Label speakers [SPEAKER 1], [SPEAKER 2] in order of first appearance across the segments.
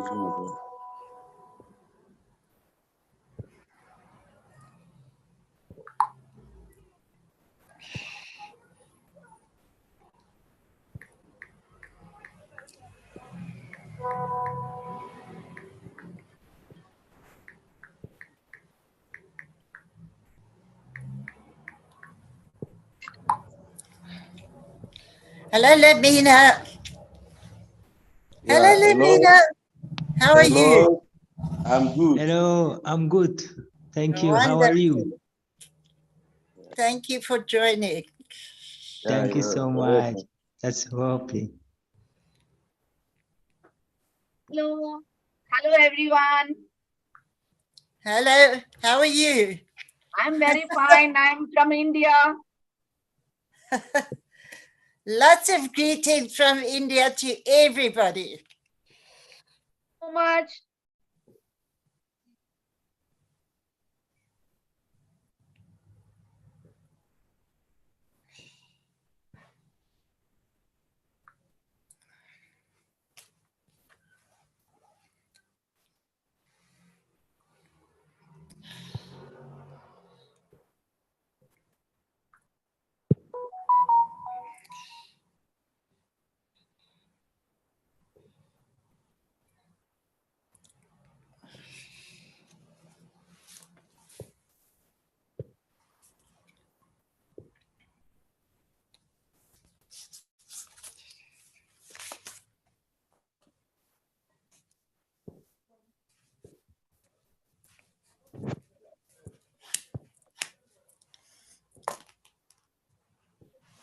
[SPEAKER 1] Hello, Lemina. Hello, Lemina. How are you?
[SPEAKER 2] I'm good.
[SPEAKER 3] Hello, I'm good. Thank you.
[SPEAKER 1] Wonderful.
[SPEAKER 3] How are you?
[SPEAKER 1] Thank you for joining.
[SPEAKER 3] Thank you so much. That's lovely.
[SPEAKER 4] Hello. Hello, everyone.
[SPEAKER 1] Hello. How are you?
[SPEAKER 4] I'm very fine. I'm from India.
[SPEAKER 1] Lots of greetings from India to everybody.
[SPEAKER 4] So much.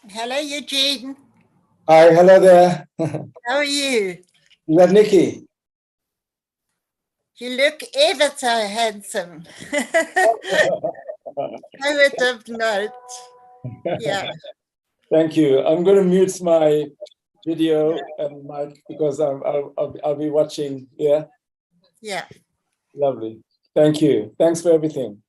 [SPEAKER 1] Hello, Eugene.
[SPEAKER 5] Hi, hello there.
[SPEAKER 1] How are you?
[SPEAKER 5] Is that Nikki?
[SPEAKER 1] You look ever so handsome. Poet of note. Yeah.
[SPEAKER 5] Thank you. I'm going to mute my video and mic because I'll be watching. Yeah.
[SPEAKER 1] Yeah.
[SPEAKER 5] Lovely. Thank you. Thanks for everything.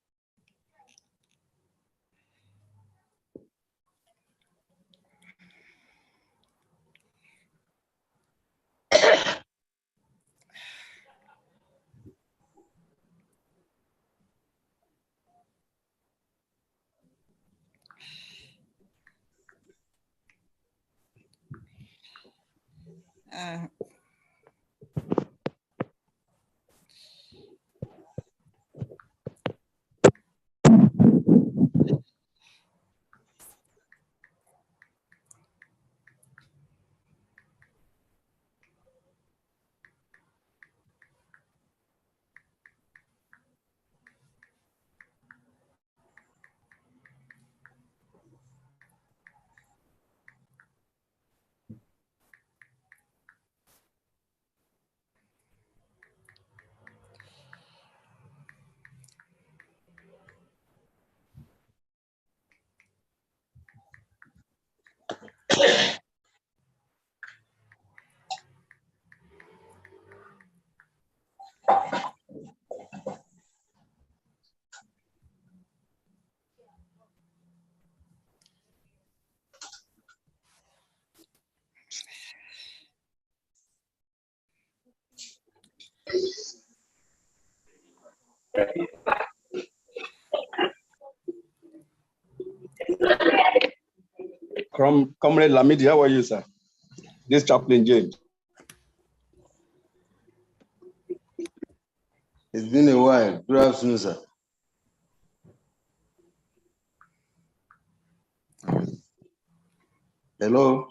[SPEAKER 2] Comrade Lamidi, how are you, sir? This Chaplain James.
[SPEAKER 6] It's been a while. Good afternoon, sir. Hello.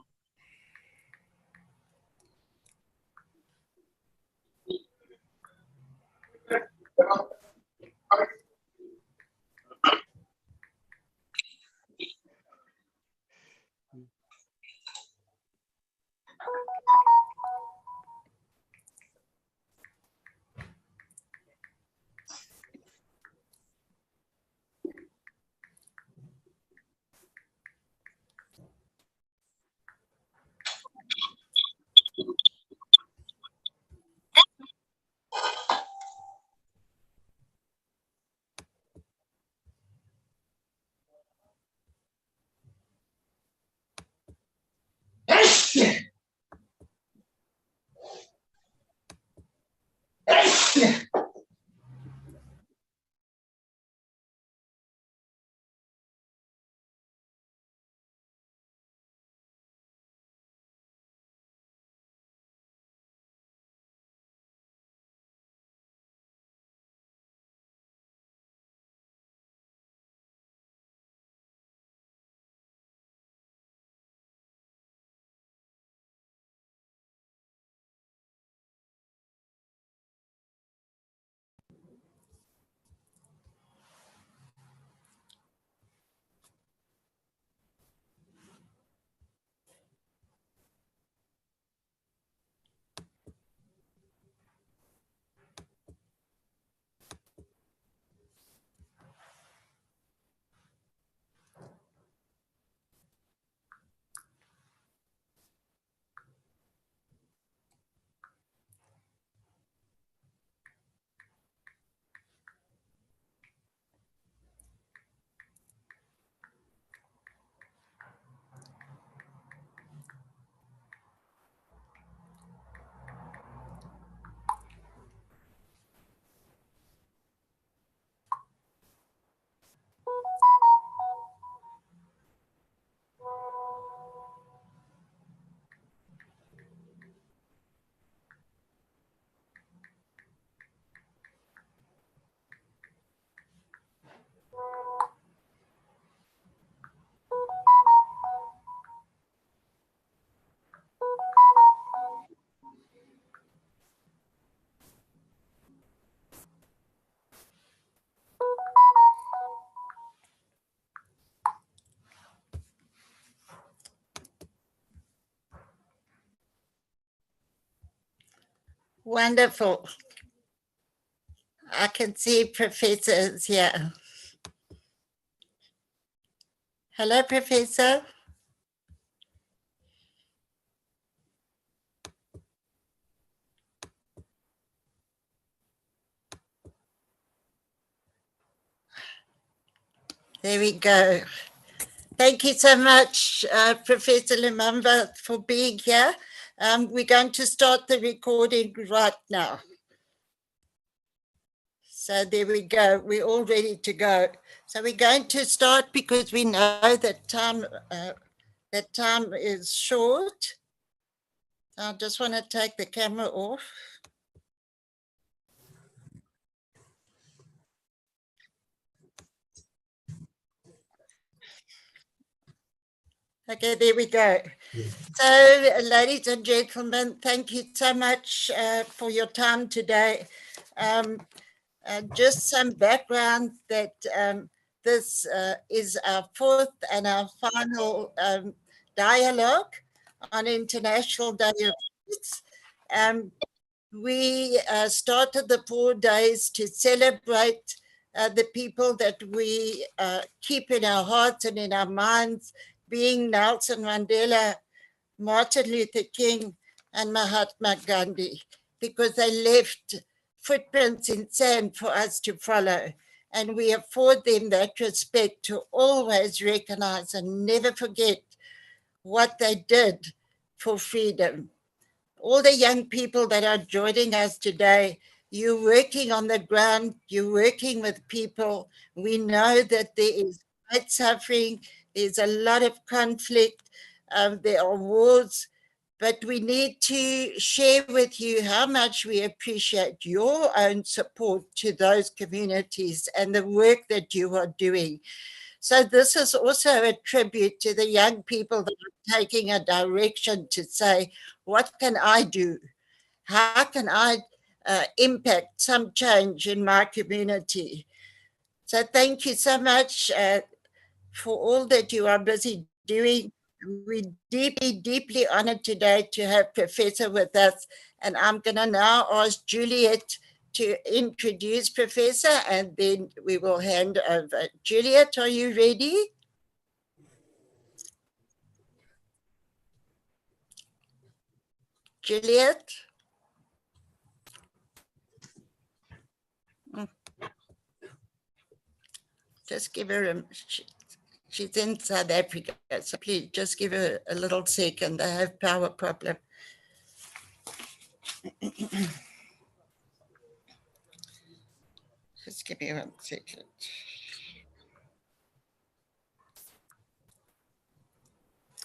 [SPEAKER 1] Wonderful. I can see professors here. Hello, Professor. There we go. Thank you so much, Professor Lumumba, for being here. We're going to start the recording right now. So there we go. We're all ready to go. So we're going to start because we know that time is short. I just want to take the camera off. Okay, there we go. So, ladies and gentlemen, thank you so much for your time today. Just some background that this is our fourth and our final dialogue on International Day of Peace. We started the 4 days to celebrate the people that we keep in our hearts and in our minds, being Nelson Mandela, Martin Luther King, and Mahatma Gandhi, because they left footprints in sand for us to follow. And we afford them that respect to always recognize and never forget what they did for freedom. All the young people that are joining us today, you're working on the ground, you're working with people. We know that there is great suffering, there's a lot of conflict, there are wars, but we need to share with you how much we appreciate your own support to those communities and the work that you are doing. So this is also a tribute to the young people that are taking a direction to say, what can I do? How can I impact some change in my community? So thank you so much for all that you are busy doing. We're deeply, deeply honored today to have Professor with us. And I'm going to now ask Juliet to introduce Professor, and then we will hand over. Juliet, are you ready? Juliet? Just give her a... She's in South Africa, so please just give her a little second. I have power problem. Just give me 1 second.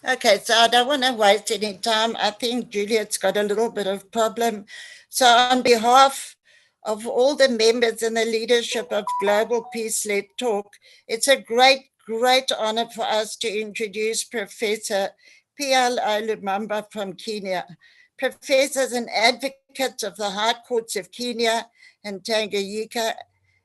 [SPEAKER 1] Okay, so I don't want to waste any time. I think Juliet's got a little bit of problem. So on behalf of all the members and the leadership of Global Peace Led Talk, it's a great, great honor for us to introduce Professor PLO Lumumba from Kenya. Professor is an advocate of the High Courts of Kenya and Tanganyika,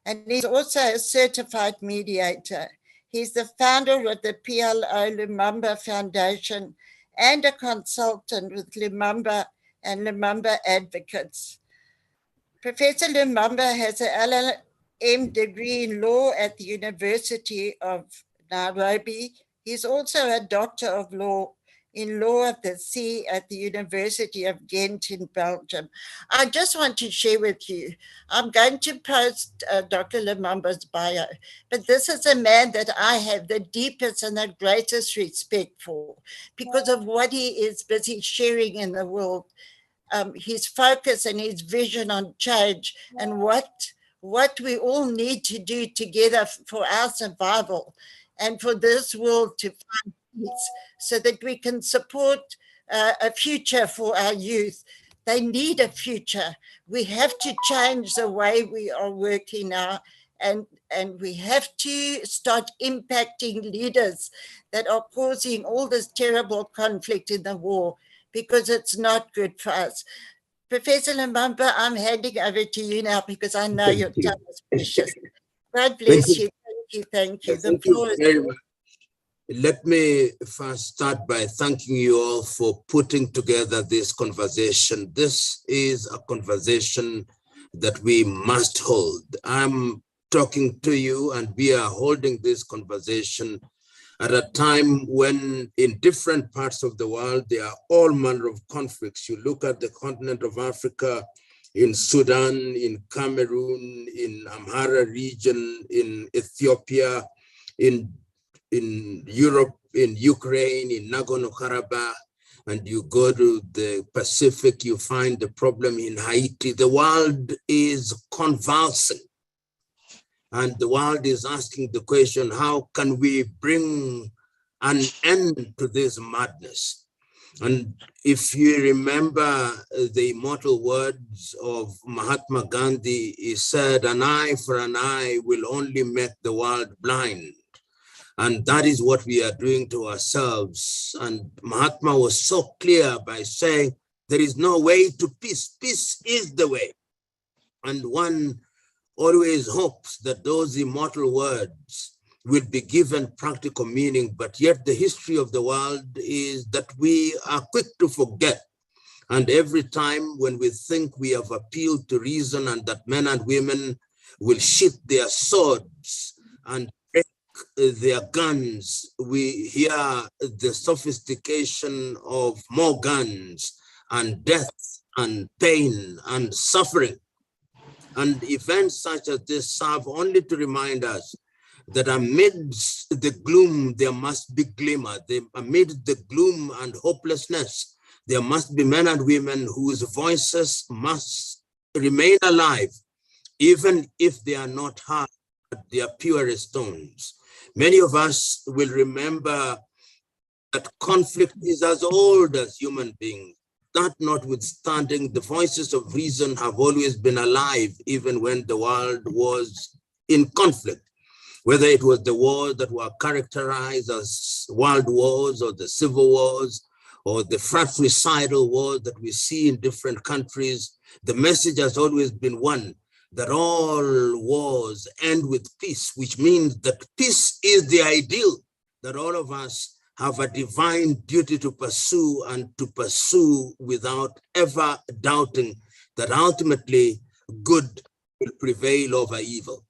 [SPEAKER 1] and he's also a certified mediator. He's the founder of the PLO Lumumba Foundation and a consultant with Lumumba and Lumumba Advocates. Professor Lumumba has an LLM degree in law at the University of Nairobi. He's also a doctor of law in law of the sea at the University of Ghent in Belgium. I just want to share with you, I'm going to post Dr. Lumumba's bio, but this is a man that I have the deepest and the greatest respect for because of what he is busy sharing in the world, his focus and his vision on change and what we all need to do together for our survival and for this world to find peace so that we can support a future for our youth. They need a future. We have to change the way we are working now, and we have to start impacting leaders that are causing all this terrible conflict in the war, because it's not good for us. Professor Lumumba, I'm handing over to you now because I know your time is precious. God bless you. Thank you. Thank you. The floor is yours.
[SPEAKER 7] Let me first start by thanking you all for putting together this conversation. This is a conversation that we must hold. I'm talking to you and we are holding this conversation at a time when in different parts of the world, there are all manner of conflicts. You look at the continent of Africa, in Sudan, in Cameroon, in Amhara region, in Ethiopia, in Europe, in Ukraine, in Nagorno-Karabakh, and you go to the Pacific, you find the problem in Haiti. The world is convulsing. And the world is asking the question, how can we bring an end to this madness? And if you remember the immortal words of Mahatma Gandhi, he said, an eye for an eye will only make the world blind. And that is what we are doing to ourselves. And Mahatma was so clear by saying, there is no way to peace. Peace is the way. And one always hopes that those immortal words will be given practical meaning, but yet the history of the world is that we are quick to forget. And every time when we think we have appealed to reason and that men and women will sheath their swords and break their guns, we hear the sophistication of more guns and death and pain and suffering. And events such as this serve only to remind us that amidst the gloom, there must be glimmer. Amid the gloom and hopelessness, there must be men and women whose voices must remain alive, even if they are not heard at their purest tones. Many of us will remember that conflict is as old as human beings. That notwithstanding, the voices of reason have always been alive, even when the world was in conflict, whether it was the wars that were characterized as world wars or the civil wars or the fratricidal wars that we see in different countries. The message has always been one, that all wars end with peace, which means that peace is the ideal that all of us have a divine duty to pursue, and to pursue without ever doubting that ultimately good will prevail over evil.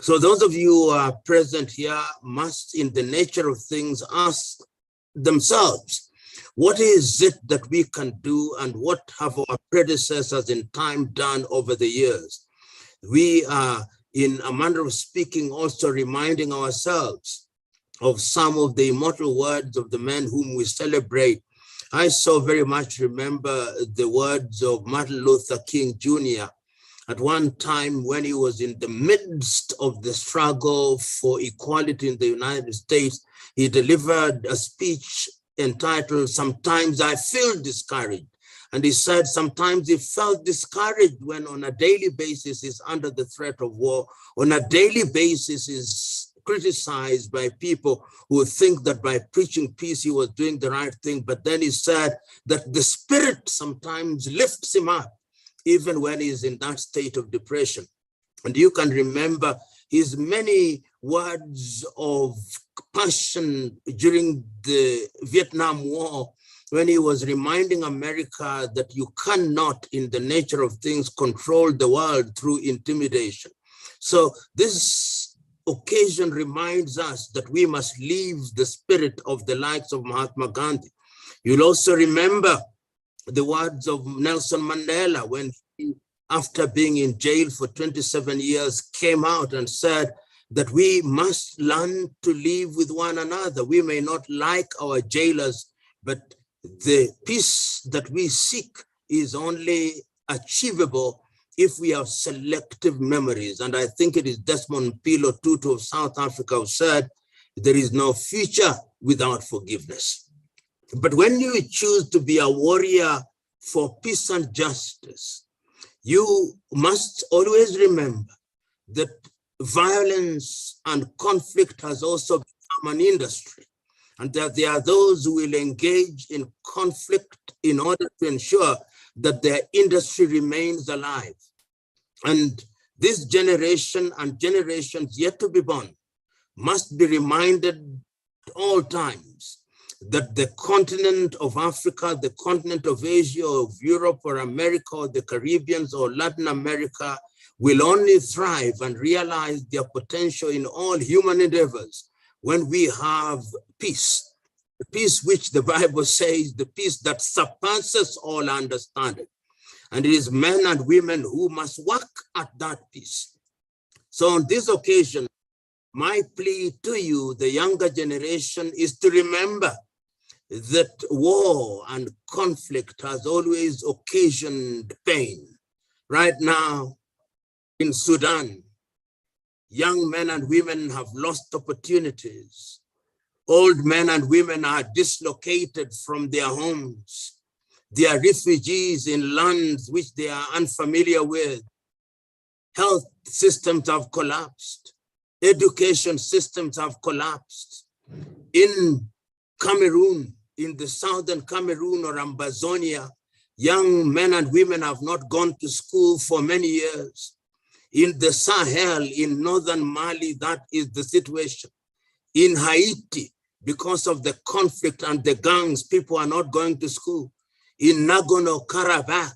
[SPEAKER 7] So those of you who are present here must, in the nature of things, ask themselves, what is it that we can do and what have our predecessors in time done over the years? We are, in a manner of speaking, also reminding ourselves of some of the immortal words of the men whom we celebrate. I so very much remember the words of Martin Luther King Jr. at one time when he was in the midst of the struggle for equality in the United States. He delivered a speech entitled, "Sometimes I Feel Discouraged." And he said sometimes he felt discouraged when on a daily basis he's under the threat of war, on a daily basis is criticized by people who think that by preaching peace he was doing the right thing. But then he said that the Spirit sometimes lifts him up even when he's in that state of depression. And you can remember his many words of passion during the Vietnam War, when he was reminding America that you cannot, in the nature of things, control the world through intimidation. So this occasion reminds us that we must leave the spirit of the likes of Mahatma Gandhi. You'll also remember the words of Nelson Mandela when he, after being in jail for 27 years, came out and said that we must learn to live with one another. We may not like our jailers, but the peace that we seek is only achievable if we have selective memories. And I think it is Desmond PLO Tutu of South Africa who said, there is no future without forgiveness. But when you choose to be a warrior for peace and justice, you must always remember that violence and conflict has also become an industry, and that there are those who will engage in conflict in order to ensure that their industry remains alive. And this generation and generations yet to be born must be reminded at all times that the continent of Africa, the continent of Asia, of Europe or America or the Caribbean or Latin America will only thrive and realize their potential in all human endeavors when we have peace. The peace which the Bible says, the peace that surpasses all understanding. And it is men and women who must work at that peace. So on this occasion, my plea to you, the younger generation, is to remember that war and conflict has always occasioned pain. Right now in Sudan, young men and women have lost opportunities. Old men and women are dislocated from their homes. They are refugees in lands which they are unfamiliar with. Health systems have collapsed. Education systems have collapsed. In Cameroon, in the southern Cameroon or Ambazonia, young men and women have not gone to school for many years. In the Sahel, in northern Mali, that is the situation. In Haiti, because of the conflict and the gangs, people are not going to school. In Nagorno-Karabakh,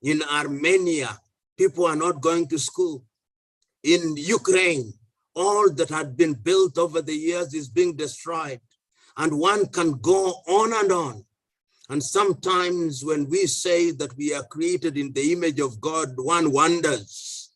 [SPEAKER 7] in Armenia, people are not going to school. In Ukraine, all that had been built over the years is being destroyed. And one can go on and on. And sometimes when we say that we are created in the image of God, one wonders,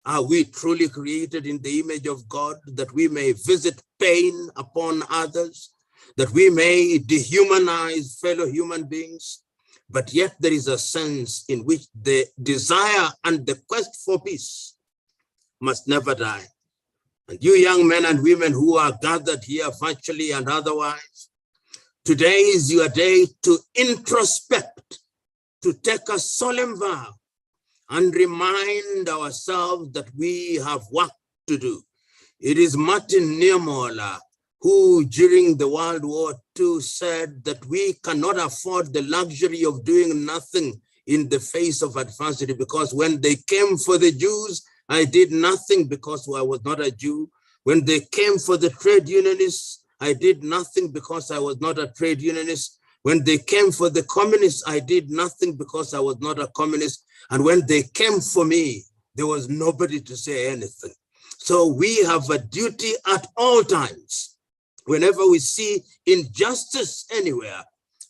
[SPEAKER 7] are we truly created in the image of God, that we may visit pain upon others, that we may dehumanize fellow human beings? But yet there is a sense in which the desire and the quest for peace must never die. And you young men and women who are gathered here virtually and otherwise, today is your day to introspect, to take a solemn vow and remind ourselves that we have work to do. It is Martin Niemöller who during the World War II said that we cannot afford the luxury of doing nothing in the face of adversity, because when they came for the Jews, I did nothing because I was not a Jew. When they came for the trade unionists, I did nothing because I was not a trade unionist. When they came for the communists, I did nothing because I was not a communist. And when they came for me, there was nobody to say anything. So we have a duty at all times, whenever we see injustice anywhere,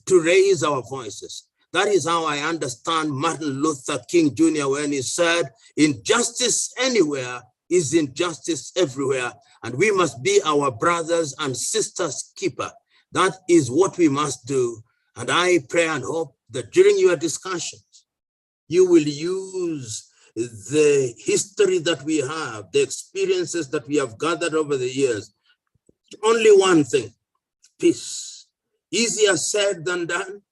[SPEAKER 7] to raise our voices. That is how I understand Martin Luther King Jr. when he said, injustice anywhere is injustice everywhere, and we must be our brothers and sisters' keeper. That is what we must do. And I pray and hope that during your discussions, you will use the history that we have, the experiences that we have gathered over the years. Only one thing, peace. Easier said than done,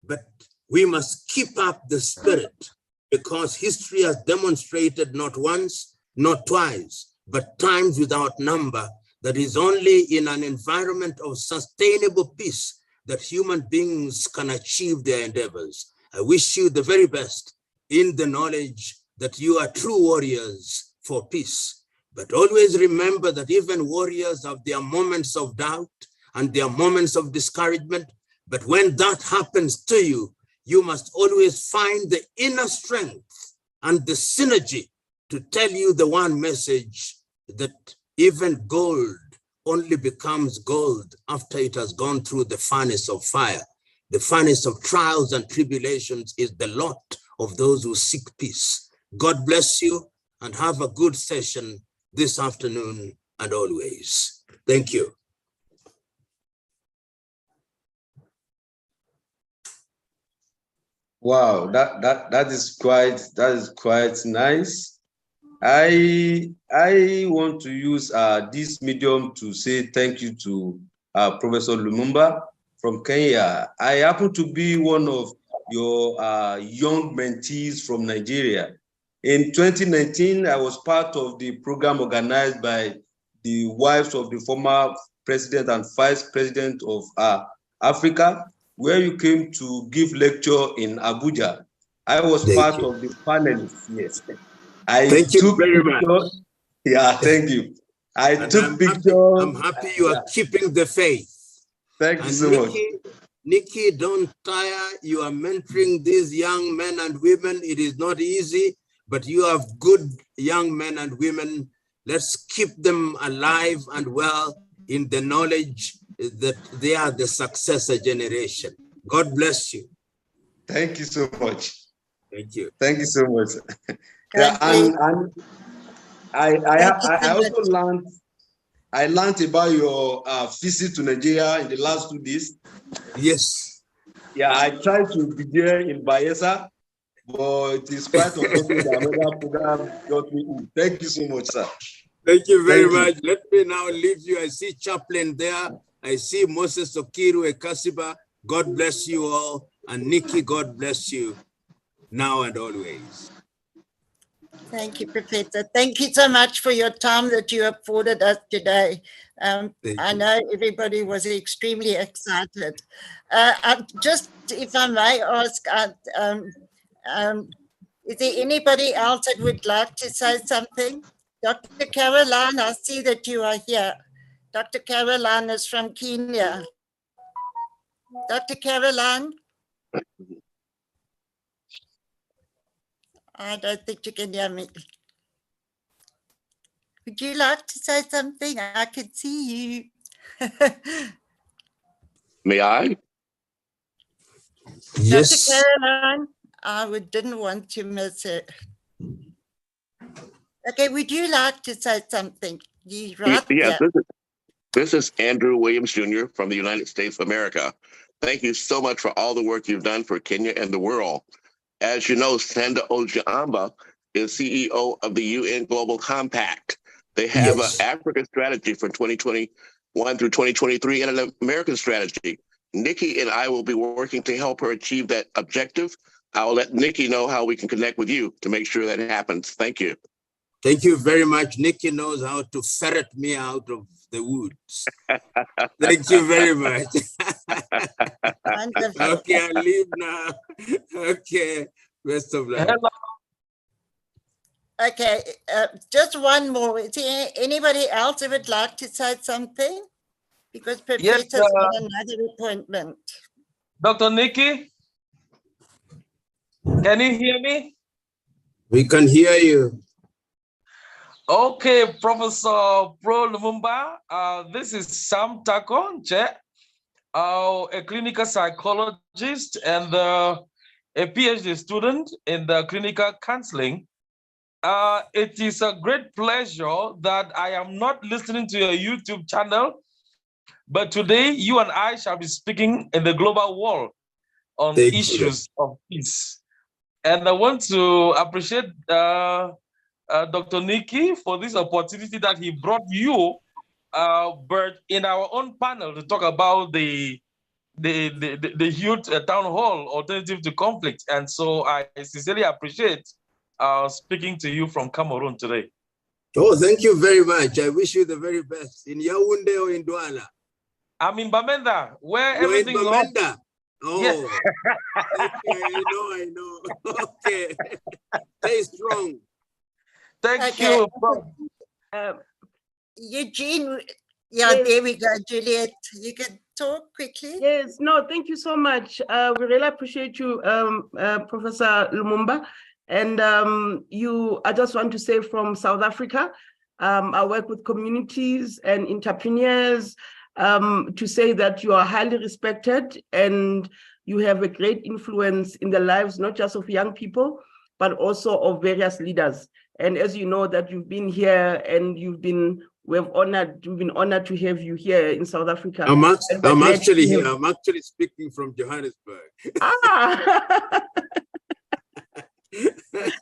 [SPEAKER 7] but we must keep up the spirit, because history has demonstrated not once, not twice, but times without number, that is only in an environment of sustainable peace that human beings can achieve their endeavors. I wish you the very best in the knowledge that you are true warriors for peace. But always remember that even warriors have their moments of doubt and their moments of discouragement. But when that happens to you, you must always find the inner strength and the synergy to tell you the one message, that even gold only becomes gold after it has gone through the furnace of fire. The furnace of trials and tribulations is the lot of those who seek peace. God bless you and have a good session this afternoon and always. Thank you.
[SPEAKER 6] Wow, that is quite nice. I want to use this medium to say thank you to Professor Lumumba from Kenya. I happen to be one of your young mentees from Nigeria. In 2019, I was part of the program organized by the wives of the former president and vice president of Africa, where you came to give lecture in Abuja. I was part of the panelists, yes.
[SPEAKER 7] Thank you very much.
[SPEAKER 6] Yeah, thank you.
[SPEAKER 7] And
[SPEAKER 6] took pictures.
[SPEAKER 7] I'm happy you are keeping the faith.
[SPEAKER 6] Thank you so much.
[SPEAKER 7] Nikki, don't tire. You are mentoring these young men and women. It is not easy, but you have good young men and women. Let's keep them alive and well in the knowledge that they are the successor generation. God bless you.
[SPEAKER 6] Thank you so much.
[SPEAKER 7] Thank you.
[SPEAKER 6] Thank you so much. Yeah, and I also learned. I learned about your visit to Nigeria in the last 2 days.
[SPEAKER 7] Yes.
[SPEAKER 6] Yeah, I tried to be there in Bayelsa, but it is quite unfortunate that another program got me in. Thank you so much, sir.
[SPEAKER 7] Thank you very much. Let me now leave you. I see Chaplain there. I see Moses Okiru Ekasiba. God bless you all. And Nikki, God bless you now and always.
[SPEAKER 1] Thank you, Professor. Thank you so much for your time that you afforded us today. I know everybody was extremely excited. Just, if I may ask, is there anybody else that would like to say something? Dr. Caroline, I see that you are here. Dr. Caroline is from Kenya. Dr. Caroline? I don't think you can hear me. Would you like to say something? I can see you.
[SPEAKER 8] May I?
[SPEAKER 7] Yes.
[SPEAKER 1] Dr. Caroline, I didn't want to miss it. Okay, would you like to say something?
[SPEAKER 8] Yes, this is Andrew Williams Jr. from the United States of America. Thank you so much for all the work you've done for Kenya and the world. As you know, Sanda Ojiamba is CEO of the UN Global Compact. They have an Africa strategy for 2021 through 2023 and an American strategy. Nikki and I will be working to help her achieve that objective. I'll let Nikki know how we can connect with you to make sure that happens. Thank you.
[SPEAKER 7] Thank you very much. Nikki knows how to ferret me out of the woods. Thank you very much. Okay, I'll leave now. Okay, best of luck.
[SPEAKER 1] Okay, just one more. Is there anybody else who would like to say something? Because Professor's got another appointment.
[SPEAKER 9] Dr. Nikki, can you hear me?
[SPEAKER 7] We can hear you.
[SPEAKER 9] Okay, Professor Pro Lumumba, this is Sam Takonche, a clinical psychologist and a PhD student in the clinical counseling. It is a great pleasure that I am not listening to your YouTube channel, but today you and I shall be speaking in the global world on issues of peace. And I want to appreciate Dr. Nikki for this opportunity that he brought you, but in our own panel to talk about the youth town hall alternative to conflict. And so I sincerely appreciate speaking to you from Cameroon today.
[SPEAKER 7] Oh, thank you very much. I wish you the very best in Yaoundé or in Douala.
[SPEAKER 9] I'm in Bamenda, where
[SPEAKER 7] You're
[SPEAKER 9] everything
[SPEAKER 7] in Bamenda. Oh,
[SPEAKER 9] yes.
[SPEAKER 7] Okay, I know. Okay, stay strong.
[SPEAKER 9] Thank you.
[SPEAKER 1] Eugene, yes. There we go, Juliet. You can talk quickly.
[SPEAKER 10] Yes, no, thank you so much. We really appreciate you, Professor Lumumba. And I just want to say from South Africa, I work with communities and entrepreneurs to say that you are highly respected and you have a great influence in the lives, not just of young people, but also of various leaders. And as you know that you've been here and we've been honored to have you here in South Africa.
[SPEAKER 7] I'm actually here. I'm actually speaking from Johannesburg.
[SPEAKER 10] Ah.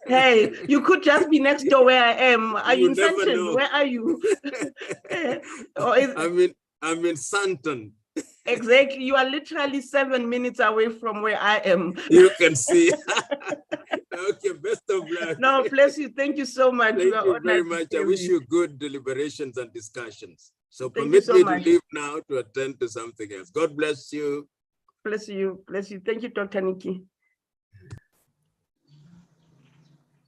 [SPEAKER 10] Hey, you could just be next door where I am. Are you in Sandton? Where are you?
[SPEAKER 7] I'm in Sandton.
[SPEAKER 10] Exactly. You are literally 7 minutes away from where I am.
[SPEAKER 7] You can see. Okay, best of luck.
[SPEAKER 10] No, bless you. Thank you so much.
[SPEAKER 7] Thank you very much. I wish you good deliberations and discussions. So permit me to leave now to attend to something else. God bless you.
[SPEAKER 10] Bless you. Bless you. Thank you, Dr. Nikki.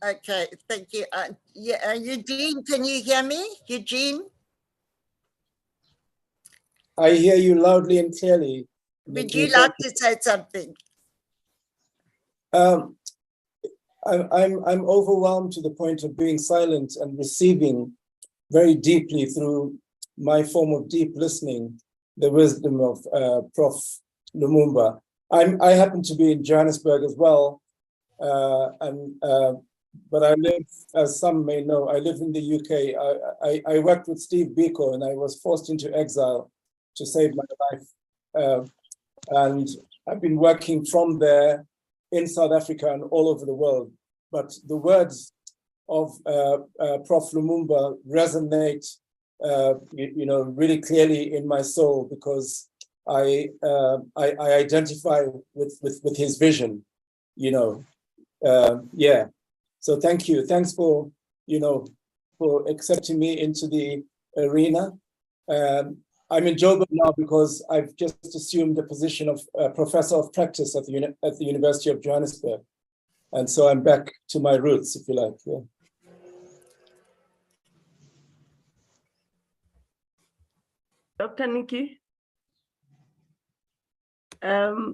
[SPEAKER 1] Okay, thank you. Eugene, can you hear me? Eugene?
[SPEAKER 5] I hear you loudly and clearly.
[SPEAKER 1] Would you like to say something?
[SPEAKER 5] I'm overwhelmed to the point of being silent and receiving very deeply through my form of deep listening the wisdom of Prof. Lumumba. I happen to be in Johannesburg as well, but I live, as some may know, I live in the UK. I worked with Steve Biko and I was forced into exile to save my life. And I've been working from there in South Africa and all over the world. But the words of Prof. Lumumba resonate, really clearly in my soul, because I identify with his vision, yeah. So thank you. Thanks for accepting me into the arena. I'm in Joburg now because I've just assumed the position of professor of practice at the University of Johannesburg. And so I'm back to my roots, if you like. Yeah.
[SPEAKER 10] Dr. Nikki? Now,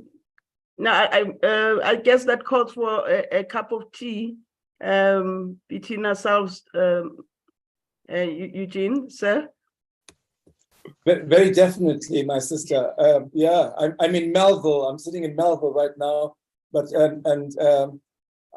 [SPEAKER 10] I guess that calls for a cup of tea between ourselves, Eugene, sir?
[SPEAKER 5] Very definitely, my sister. Yeah, I'm in Melville. I'm sitting in Melville right now, but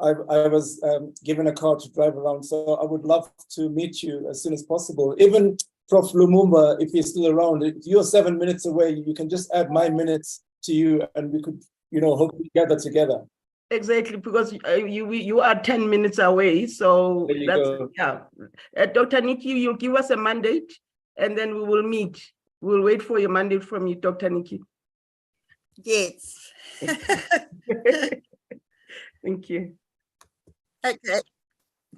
[SPEAKER 5] I was given a car to drive around, so I would love to meet you as soon as possible. Even Prof. Lumumba, if he's still around, if you're 7 minutes away, you can just add my minutes to you, and we could, hopefully gather together.
[SPEAKER 10] Exactly, because you are 10 minutes away, so
[SPEAKER 5] there you
[SPEAKER 10] that's
[SPEAKER 5] go.
[SPEAKER 10] Yeah. Dr. Nikki, you give us a mandate, and then we will meet. We'll wait for your mandate from you, Dr. Nikki.
[SPEAKER 1] Yes.
[SPEAKER 10] Thank you.
[SPEAKER 1] Okay.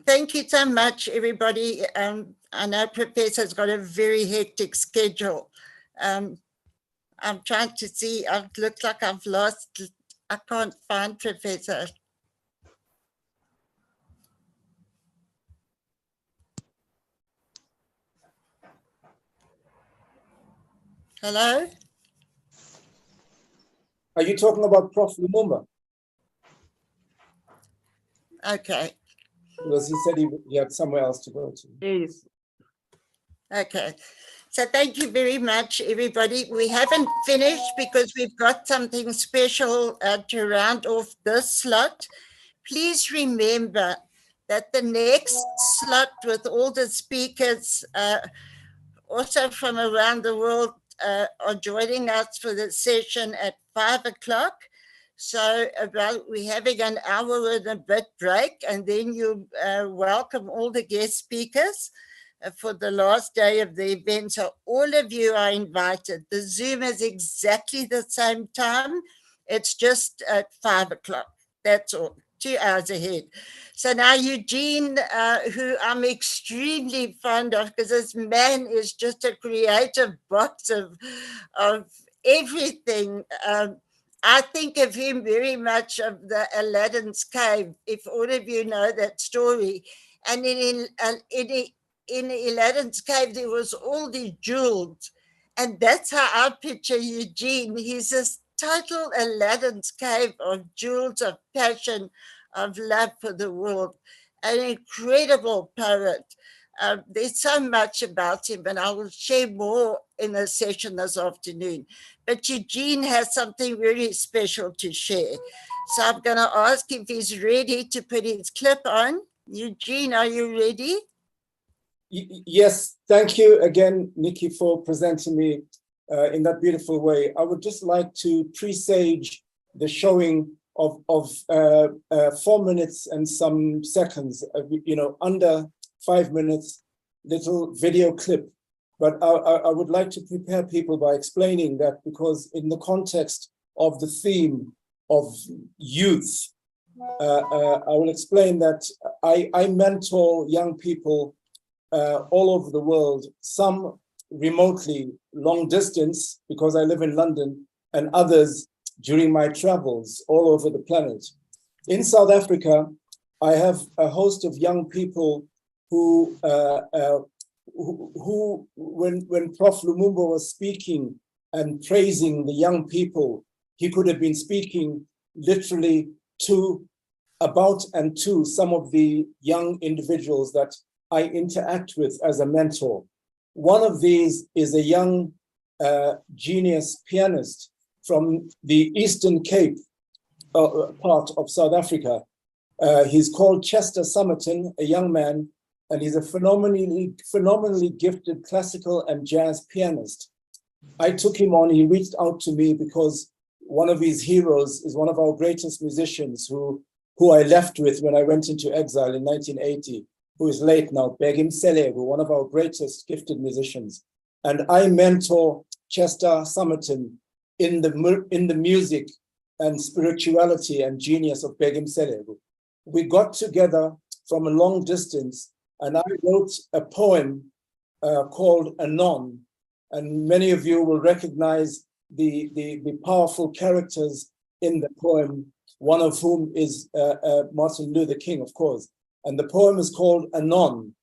[SPEAKER 1] Thank you so much, everybody. I know Professor's got a very hectic schedule. I'm trying to see, it looks like I've lost, I can't find Professor. Hello?
[SPEAKER 5] Are you talking about Prof. Lumumba?
[SPEAKER 1] Okay.
[SPEAKER 5] Because he said he had somewhere else to go to.
[SPEAKER 10] Yes.
[SPEAKER 1] Okay. So thank you very much, everybody. We haven't finished because we've got something special to round off this slot. Please remember that the next slot with all the speakers, also from around the world, are joining us for the session at 5 o'clock. So we're having an hour and a bit break, and then you welcome all the guest speakers for the last day of the event. So all of you are invited. The Zoom is exactly the same time. It's just at 5 o'clock. That's all, 2 hours ahead. So now Eugene, who I'm extremely fond of, because this man is just a creative box of everything. I think of him very much of the Aladdin's Cave, if all of you know that story. And in Aladdin's Cave, there was all the jewels. And that's how I picture Eugene. He's this total Aladdin's Cave of jewels, of passion, of love for the world. An incredible poet. There's so much about him, and I will share more in the session this afternoon. But Eugene has something very special to share. So I'm going to ask if he's ready to put his clip on. Eugene, are you ready?
[SPEAKER 5] Yes, thank you again, Nikki, for presenting me in that beautiful way. I would just like to presage the showing of 4 minutes and some seconds, under 5 minutes, little video clip. But I would like to prepare people by explaining that, because in the context of the theme of youth, I will explain that I mentor young people all over the world, some remotely, long distance, because I live in London, and others during my travels all over the planet. In South Africa, I have a host of young people who when Prof. Lumumba was speaking and praising the young people. He could have been speaking literally about some of the young individuals that I interact with as a mentor. One of these is a young genius pianist from the Eastern Cape part of South Africa. He's called Chester Summerton, a young man, and he's a phenomenally gifted classical and jazz pianist. I took him on, he reached out to me because one of his heroes is one of our greatest musicians who I left with when I went into exile in 1980, who is late now, Begim Selegu, one of our greatest gifted musicians. And I mentor Chester Summerton in the music and spirituality and genius of Begim Selegu. We got together from a long distance, and I wrote a poem called Anon. And many of you will recognize the powerful characters in the poem, one of whom is Martin Luther King, of course. And the poem is called Anon.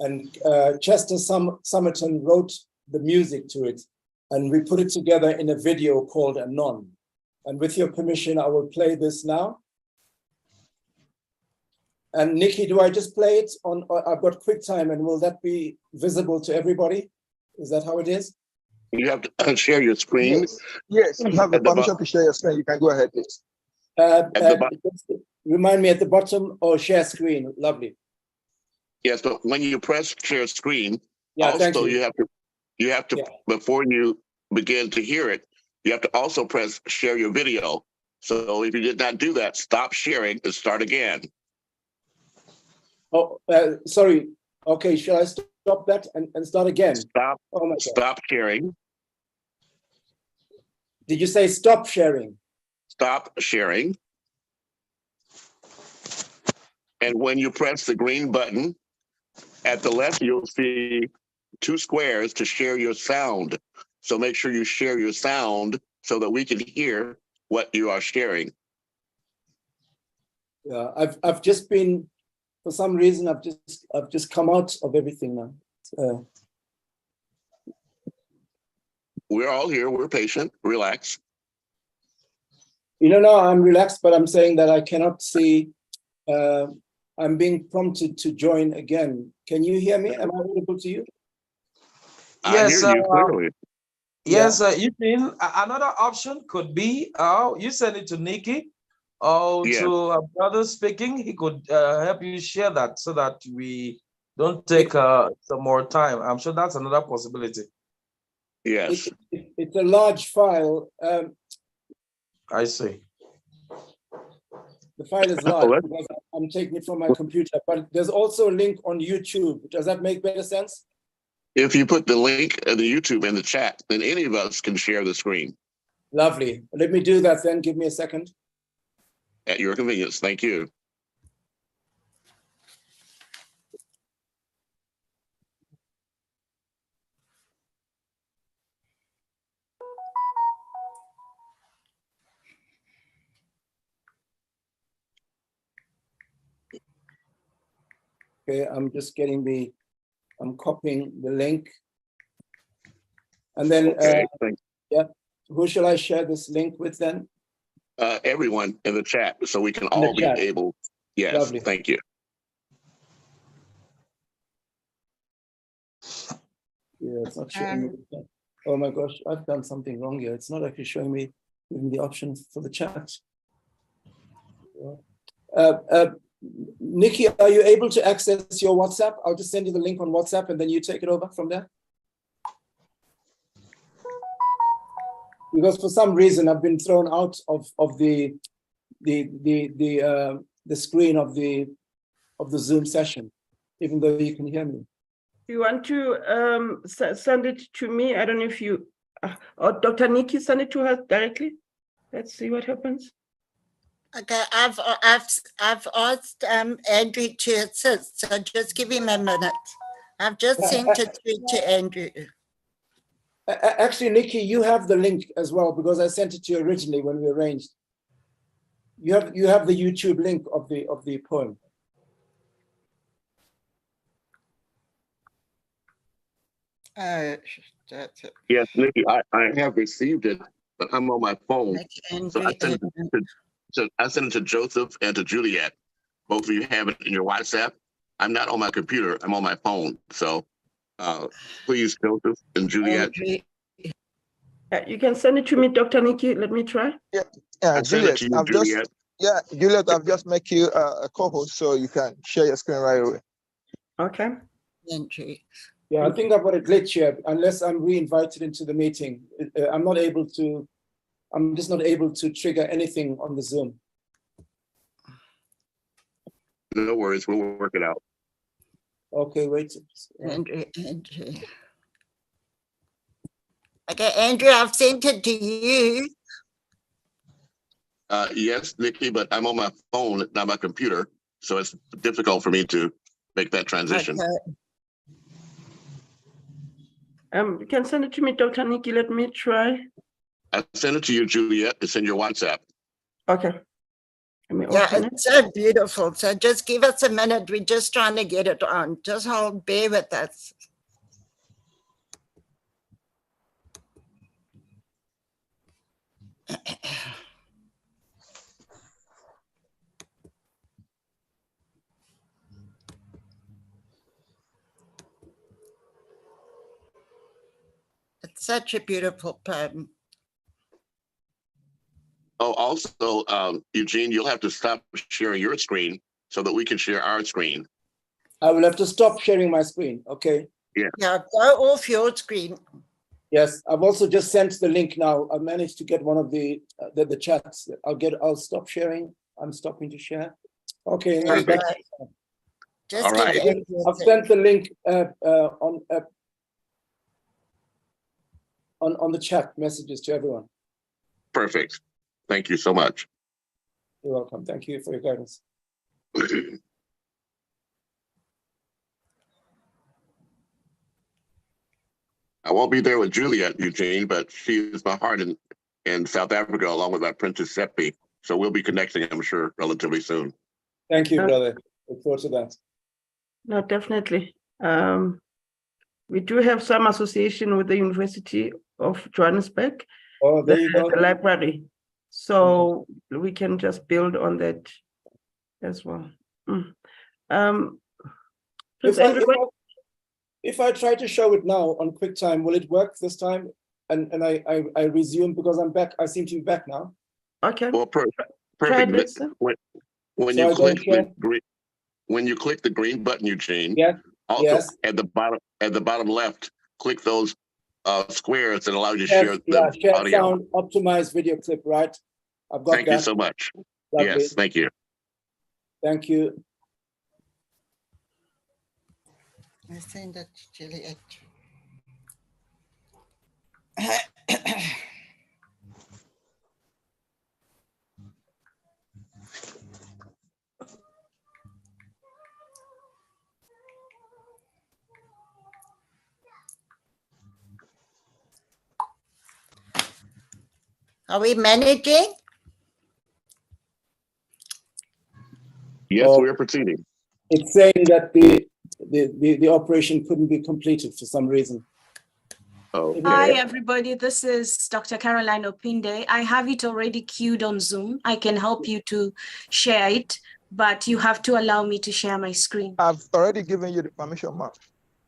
[SPEAKER 5] And Chester Summerton wrote the music to it, and we put it together in a video called Anon. And with your permission, I will play this now. And Nikki, do I just play it on, I've got QuickTime, and will that be visible to everybody? Is that how it is?
[SPEAKER 8] You have to share your screen.
[SPEAKER 11] Yes, you have the permission to share your screen. You can go ahead, please.
[SPEAKER 5] Remind me at the bottom, or share screen, lovely.
[SPEAKER 8] Yes, but when you press share screen,
[SPEAKER 5] Yeah, thank
[SPEAKER 8] also
[SPEAKER 5] you.
[SPEAKER 8] you have to before you begin to hear it, you have to also press share your video. So if you did not do that, stop sharing and start again.
[SPEAKER 5] Oh, sorry. Okay, shall I stop that and start again?
[SPEAKER 8] Stop sharing.
[SPEAKER 5] Did you say stop sharing?
[SPEAKER 8] Stop sharing. And when you press the green button, at the left, you'll see 2 squares to share your sound. So make sure you share your sound so that we can hear what you are sharing.
[SPEAKER 5] Yeah, I've just been, for some reason, I've just come out of everything now.
[SPEAKER 8] We're all here. We're patient. Relax.
[SPEAKER 5] No, I'm relaxed, but I'm saying that I cannot see. I'm being prompted to join again. Can you hear me? Am I audible to you?
[SPEAKER 9] Yes,
[SPEAKER 8] I hear you clearly.
[SPEAKER 9] Yes, Eugene, another option could be you send it to Nikki or to a brother speaking. He could help you share that so that we don't take some more time. I'm sure that's another possibility.
[SPEAKER 8] Yes.
[SPEAKER 5] It's a large file.
[SPEAKER 9] I see.
[SPEAKER 5] The file is large because I'm taking it from my computer, but there's also a link on YouTube. Does that make better sense?
[SPEAKER 8] If you put the link of the YouTube in the chat, then any of us can share the screen.
[SPEAKER 5] Lovely. Let me do that then. Give me a second.
[SPEAKER 8] At your convenience. Thank you.
[SPEAKER 5] Okay, I'm just getting I'm copying the link. And then, who shall I share this link with then?
[SPEAKER 8] Everyone in the chat, so we can all be able. Yes,
[SPEAKER 5] lovely.
[SPEAKER 8] Thank you.
[SPEAKER 5] Yeah, it's not showing me. Oh my gosh, I've done something wrong here. It's not actually showing me even the option for the chat. Nikki, are you able to access your WhatsApp? I'll just send you the link on WhatsApp and then you take it over from there. Because for some reason I've been thrown out of the screen of the Zoom session, even though you can hear me.
[SPEAKER 10] You want to send it to me? I don't know if you or Dr. Nikki send it to her directly. Let's see what happens.
[SPEAKER 1] Okay, I've asked Andrew to assist, so just give him a minute. I've just sent it through to Andrew.
[SPEAKER 5] Actually, Nikki, you have the link as well because I sent it to you originally when we arranged. You have the YouTube link of the poem.
[SPEAKER 1] That's it.
[SPEAKER 8] Yes, Nikki, I have received it, but I'm on my phone. So I sent it to Joseph and to Juliet. Both of you have it in your WhatsApp. I'm not on my computer. I'm on my phone. So please, Joseph and Juliet.
[SPEAKER 10] You can send it to me, Dr. Nikki. Let me try.
[SPEAKER 11] Juliet, Juliet, I've just make you a co-host so you can share your screen right away.
[SPEAKER 10] Okay.
[SPEAKER 5] Yeah, I think I've got a glitch here. Unless I'm re-invited into the meeting, I'm just not able to trigger anything on the Zoom.
[SPEAKER 8] No worries, we'll work it out.
[SPEAKER 5] Okay, wait.
[SPEAKER 1] Andrew. Okay, Andrew, I've sent it to you.
[SPEAKER 8] Yes, Nikki, but I'm on my phone, not my computer. So it's difficult for me to make that transition.
[SPEAKER 1] Okay.
[SPEAKER 10] You can send it to me, Dr. Nikki. Let me try.
[SPEAKER 8] I sent it to you, Juliet. It's in your WhatsApp.
[SPEAKER 10] Okay.
[SPEAKER 1] Yeah, it's so beautiful. So just give us a minute. We're just trying to get it on. Just hold, bear with us. It's such a beautiful poem.
[SPEAKER 8] Oh, also, Eugene, you'll have to stop sharing your screen so that we can share our screen.
[SPEAKER 5] I will have to stop sharing my screen. Okay.
[SPEAKER 8] Yeah.
[SPEAKER 1] Yeah, go off your screen.
[SPEAKER 5] Yes, I've also just sent the link now. I managed to get one of the chats. I'll stop sharing. I'm stopping to share. Okay.
[SPEAKER 8] Perfect.
[SPEAKER 1] Just
[SPEAKER 8] all right.
[SPEAKER 5] I've sent the link on the chat messages to everyone.
[SPEAKER 8] Perfect. Thank you so much.
[SPEAKER 5] You're welcome. Thank you for your guidance.
[SPEAKER 8] I won't be there with Juliet, Eugene, but she is my heart in South Africa, along with my Princess Seppi. So we'll be connecting, I'm sure, relatively soon.
[SPEAKER 5] Thank you, brother. Look forward to that.
[SPEAKER 10] No, definitely. We do have some association with the University of Johannesburg.
[SPEAKER 5] Oh, there you go.
[SPEAKER 10] The library. So we can just build on that as well.
[SPEAKER 5] If I try to show it now on QuickTime, will it work this time? And I resume because I'm back. I seem to be back now.
[SPEAKER 10] Okay.
[SPEAKER 8] Well, perfect. When you click the green button, Eugene.
[SPEAKER 5] Yes.
[SPEAKER 8] Also,
[SPEAKER 5] yes.
[SPEAKER 8] at the bottom left, click those squares that allow you to share the
[SPEAKER 5] share
[SPEAKER 8] audio.
[SPEAKER 5] Sound, optimize video clip, right? I've got
[SPEAKER 8] Thank you so much.
[SPEAKER 5] Lovely.
[SPEAKER 8] Yes, thank you.
[SPEAKER 5] Thank you.
[SPEAKER 1] I send it to Juliet. Are we managing?
[SPEAKER 8] Yes, we are proceeding.
[SPEAKER 5] It's saying that the operation couldn't be completed for some reason.
[SPEAKER 8] Okay.
[SPEAKER 12] Hi, everybody. This is Dr. Caroline Opinde. I have it already queued on Zoom. I can help you to share it, but you have to allow me to share my screen.
[SPEAKER 11] I've already given you the permission, Mark.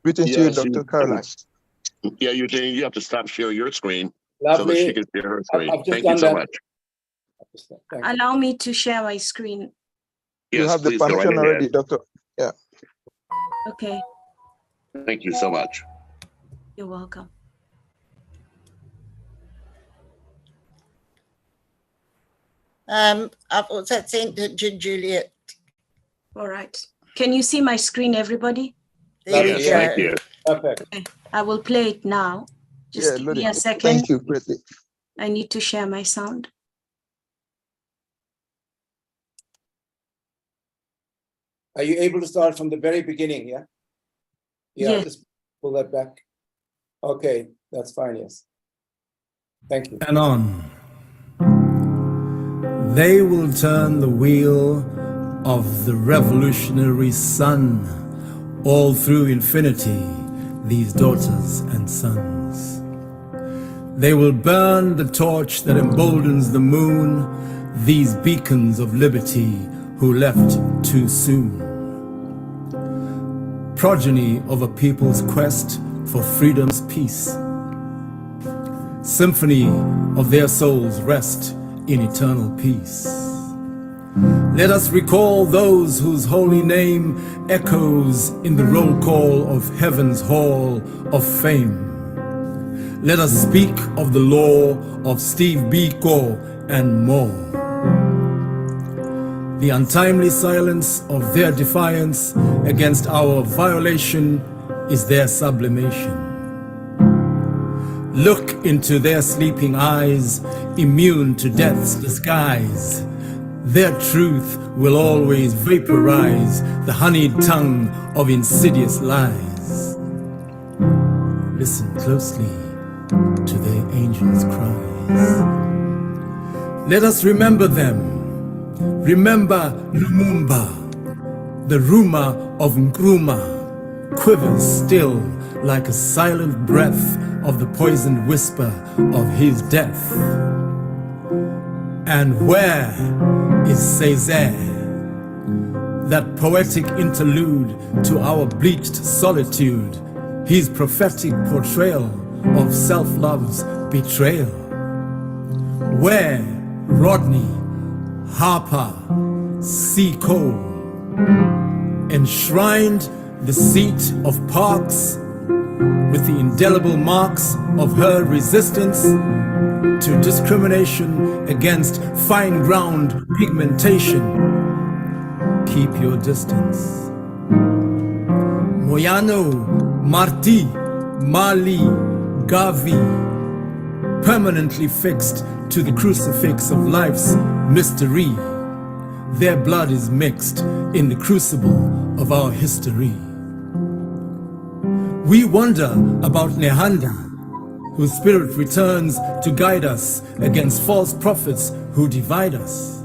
[SPEAKER 11] Greetings to you, Dr. Caroline.
[SPEAKER 8] Yeah, Eugene, you have to stop sharing your screen
[SPEAKER 5] Lovely.
[SPEAKER 8] so that she can share her screen. Thank you so much.
[SPEAKER 12] Allow me to share my screen.
[SPEAKER 8] Yes,
[SPEAKER 11] you have the permission already, Doctor. Yeah.
[SPEAKER 12] Okay.
[SPEAKER 8] Thank you so much.
[SPEAKER 12] You're welcome.
[SPEAKER 1] I've also sent it to Juliet.
[SPEAKER 12] All right. Can you see my screen, everybody?
[SPEAKER 1] There you go.
[SPEAKER 8] Thank you.
[SPEAKER 5] Perfect.
[SPEAKER 12] Okay. I will play it now. Just give me a second.
[SPEAKER 11] Thank you greatly.
[SPEAKER 12] I need to share my sound.
[SPEAKER 5] Are you able to start from the very beginning? Yeah. Yeah.
[SPEAKER 12] Yes.
[SPEAKER 5] Just pull that back. Okay, that's fine. Yes. Thank you.
[SPEAKER 13] And on. They will turn the wheel of the revolutionary sun all through infinity. these daughters and sons. They will burn the torch that emboldens the moon, these beacons of liberty who left too soon. Progeny of a people's quest for freedom's peace. Symphony of their souls rest in eternal peace. Let us recall those whose holy name echoes in the roll call of heaven's hall of fame. Let us speak of the law of Steve Biko and more. The untimely silence of their defiance against our violation is their sublimation. Look into their sleeping eyes, immune to death's disguise. Their truth will always vaporize the honeyed tongue of insidious lies. Listen closely to their angels' cries. Let us remember them. Remember Lumumba. The rumor of Nkrumah quivers still like a silent breath of the poisoned whisper of his death. And where is Césaire, that poetic interlude to our bleached solitude, his prophetic portrayal of self-love's betrayal? Where Rodney, Harper, C. Cole enshrined the seat of Parks with the indelible marks of her resistance to discrimination against fine ground pigmentation? Keep your distance. Moyano, Marti, Mali, Gavi, permanently fixed to the crucifix of life's mystery. Their blood is mixed in the crucible of our history. We wonder about Nehanda, whose spirit returns to guide us against false prophets who divide us.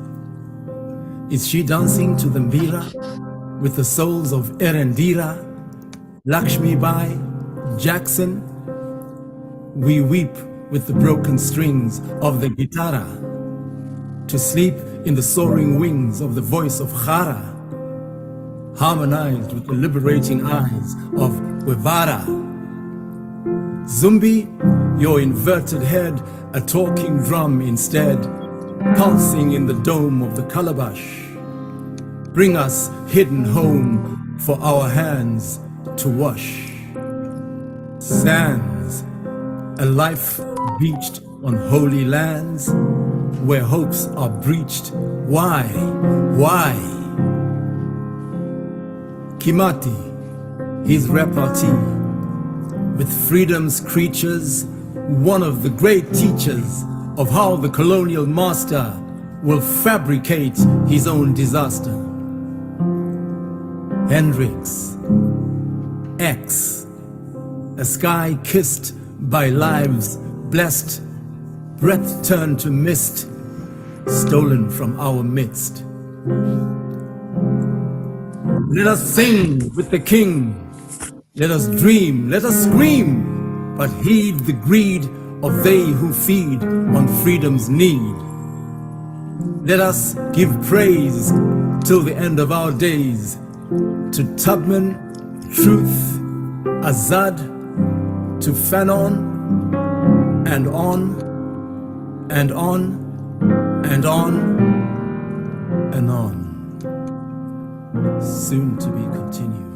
[SPEAKER 13] Is she dancing to the mbira with the souls of Erendira, Lakshmi Bai, Jackson? We weep with the broken strings of the guitarra, to sleep in the soaring wings of the voice of Khara, harmonized with the liberating eyes of Guevara. Zumbi, your inverted head, a talking drum instead, pulsing in the dome of the calabash. Bring us hidden home for our hands to wash. Sands, a life beached on holy lands, where hopes are breached. Why? Why? Kimati, his repartee, with freedom's creatures, one of the great teachers of how the colonial master will fabricate his own disaster. Hendrix, X, a sky kissed by lives blessed, breath turned to mist, stolen from our midst. Let us sing with the king, let us dream, let us scream, but heed the greed of they who feed on freedom's need. Let us give praise till the end of our days to Tubman, Truth, Azad, to Fanon, and on, and on, and on, and on. Soon to be continued.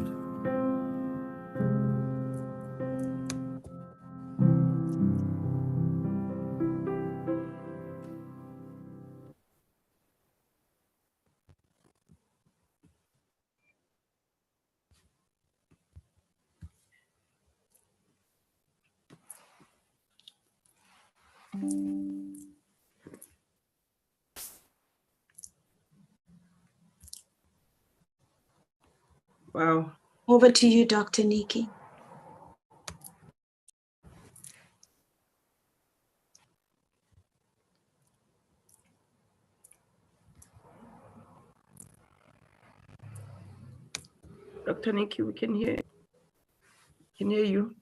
[SPEAKER 10] Wow.
[SPEAKER 12] Over to you, Dr. Nikki.
[SPEAKER 10] Dr. Nikki, we can hear you. Can hear you.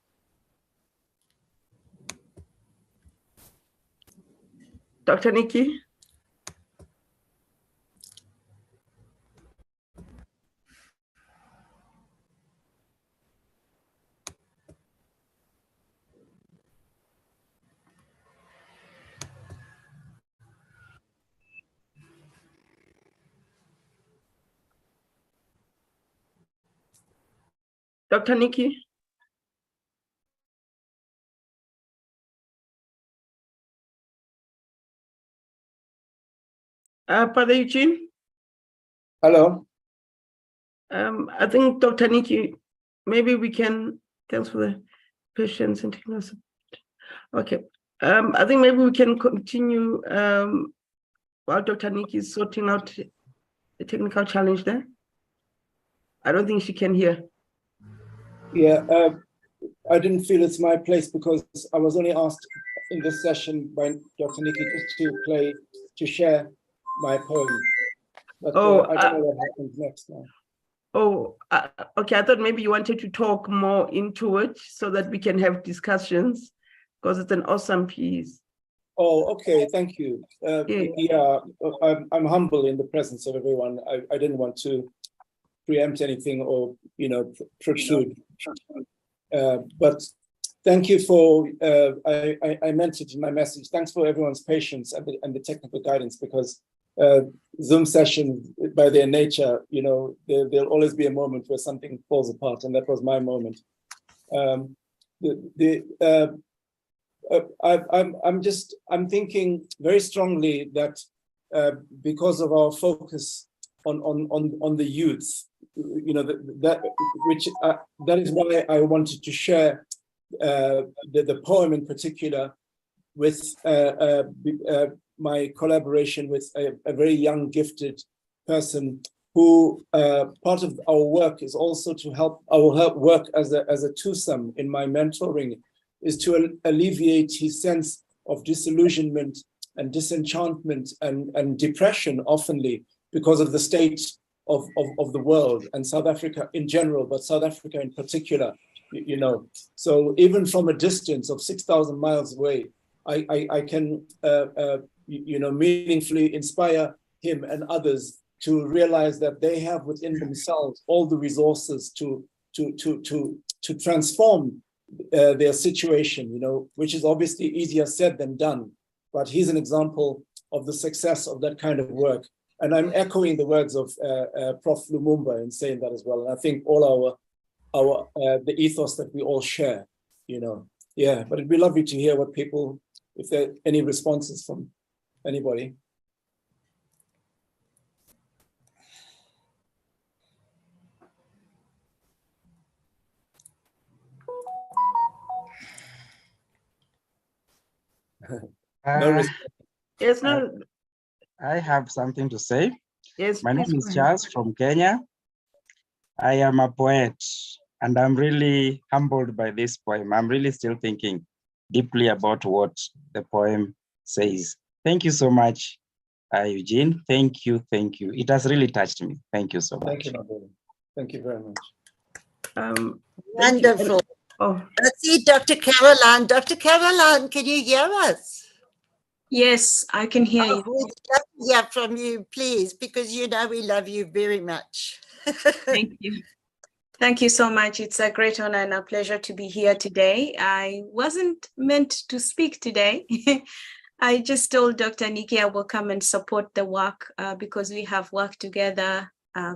[SPEAKER 10] Dr. Nikki? Dr. Nikki? Father Eugene?
[SPEAKER 5] Hello.
[SPEAKER 10] I think Dr. Nikki, maybe we can, thanks for the patience and technical support. Okay. I think maybe we can continue while Dr. Nikki is sorting out the technical challenge there. I don't think she can hear.
[SPEAKER 5] Yeah, I didn't feel it's my place because I was only asked in this session by Dr. Nikki just to share my poem. But I don't know what happens next now.
[SPEAKER 10] Okay. I thought maybe you wanted to talk more into it so that we can have discussions because it's an awesome piece.
[SPEAKER 5] Oh, okay. Thank you. Yeah, I'm humble in the presence of everyone. I didn't want to preempt anything or, protrude. But thank you for, I meant it in my message. Thanks for everyone's patience and the technical guidance because Zoom sessions, by their nature, there'll always be a moment where something falls apart, and that was my moment. I'm thinking very strongly that because of our focus on the youth, that is why I wanted to share the poem in particular with my collaboration with a very young, gifted person who part of our work is also to help work as a twosome in my mentoring, is to alleviate his sense of disillusionment and disenchantment and depression oftenly because of the state of the world and South Africa in general, but South Africa in particular, So even from a distance of 6,000 miles away, I can, meaningfully inspire him and others to realize that they have within themselves all the resources to transform their situation, which is obviously easier said than done. But he's an example of the success of that kind of work. And I'm echoing the words of Prof. Lumumba in saying that as well. And I think all the ethos that we all share, Yeah, but it'd be lovely to hear what people, if there are any responses from anybody.
[SPEAKER 10] Yes, no.
[SPEAKER 14] I have something to say.
[SPEAKER 10] Yes,
[SPEAKER 14] my name is Charles from Kenya. I am a poet, and I'm really humbled by this poem. I'm really still thinking deeply about what the poem says. Thank you so much, Eugene. Thank you. It has really touched me. Thank you so much.
[SPEAKER 5] Thank you, my brother. Thank you very much.
[SPEAKER 1] Wonderful. I see Dr. Caroline. Dr. Caroline, can you hear us?
[SPEAKER 12] Yes, I can hear you.
[SPEAKER 1] We'd love to hear from you, please, because we love you very much.
[SPEAKER 12] Thank you. Thank you so much. It's a great honor and a pleasure to be here today. I wasn't meant to speak today. I just told Dr. Nikki I will come and support the work because we have worked together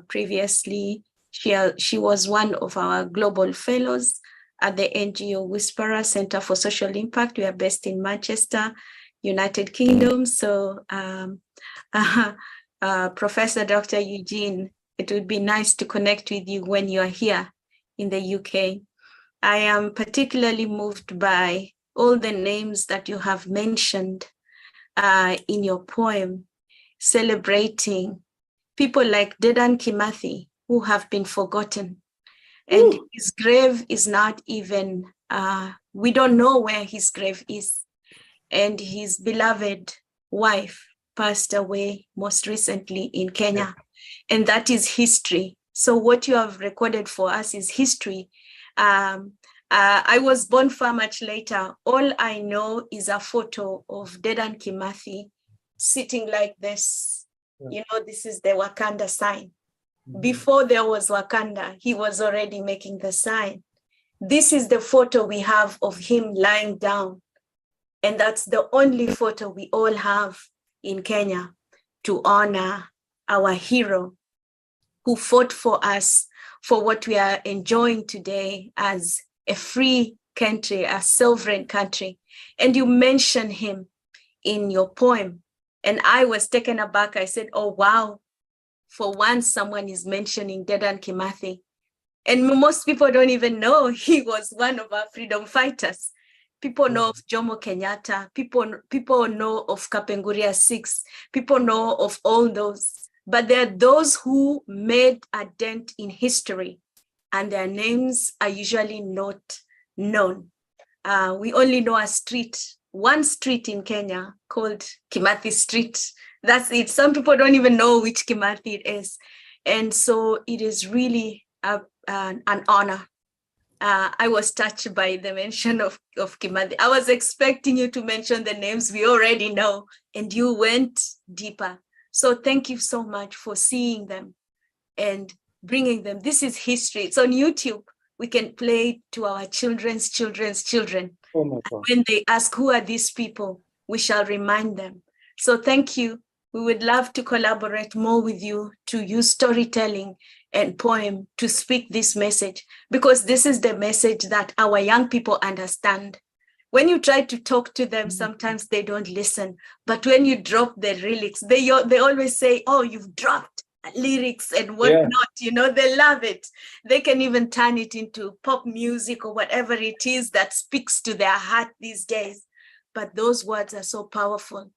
[SPEAKER 12] previously. She was one of our global fellows at the NGO Whisperer Center for Social Impact. We are based in Manchester, United Kingdom. So Professor Dr. Eugene, it would be nice to connect with you when you are here in the UK. I am particularly moved by all the names that you have mentioned in your poem, celebrating people like Dedan Kimathi, who have been forgotten. And his grave is not even, we don't know where his grave is. And his beloved wife passed away most recently in Kenya. And that is history. So what you have recorded for us is history. I was born far much later. All I know is a photo of Dedan Kimathi sitting like this. You know, this is the Wakanda sign. Before there was Wakanda, he was already making the sign. This is the photo we have of him lying down. And that's the only photo we all have in Kenya to honor our hero who fought for us for what we are enjoying today as a free country, a sovereign country. And you mentioned him in your poem. And I was taken aback. I said, oh, wow. For once, someone is mentioning Dedan Kimathi. And most people don't even know he was one of our freedom fighters. People know of Jomo Kenyatta. People know of Kapenguria 6. People know of all those. But there are those who made a dent in history, and their names are usually not known. We only know a street, one street in Kenya called Kimathi Street. That's it. Some people don't even know which Kimathi it is. And so it is really an honor. I was touched by the mention of Kimathi. I was expecting you to mention the names we already know, and you went deeper. So thank you so much for seeing them and bringing them. This is history. It's on YouTube. We can play it to our children's children.
[SPEAKER 5] Oh my God.
[SPEAKER 12] When they ask, who are these people? We shall remind them. So thank you. We would love to collaborate more with you to use storytelling and poem to speak this message, because this is the message that our young people understand. When you try to talk to them, sometimes they don't listen. But when you drop the lyrics, they always say, oh, you've dropped lyrics and whatnot, you know, they love it. They can even turn it into pop music or whatever it is that speaks to their heart these days. But those words are so powerful.